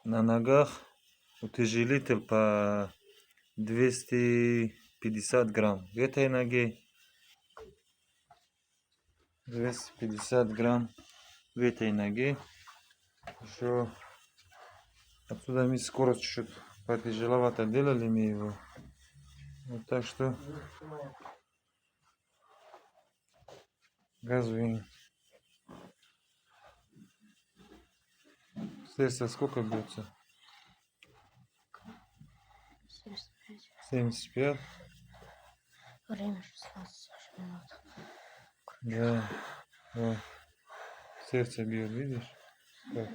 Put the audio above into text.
На ногах утяжелитель по 250 грамм. В этой ноге 250 грамм. В этой ноге еще отсюда мы скорость чуть потяжеловато делали мы его. Вот так что газуем. Сердце сколько бьется? 75. 75. Время 16 минут. Да. Вот. Сердце бьет, видишь? Как?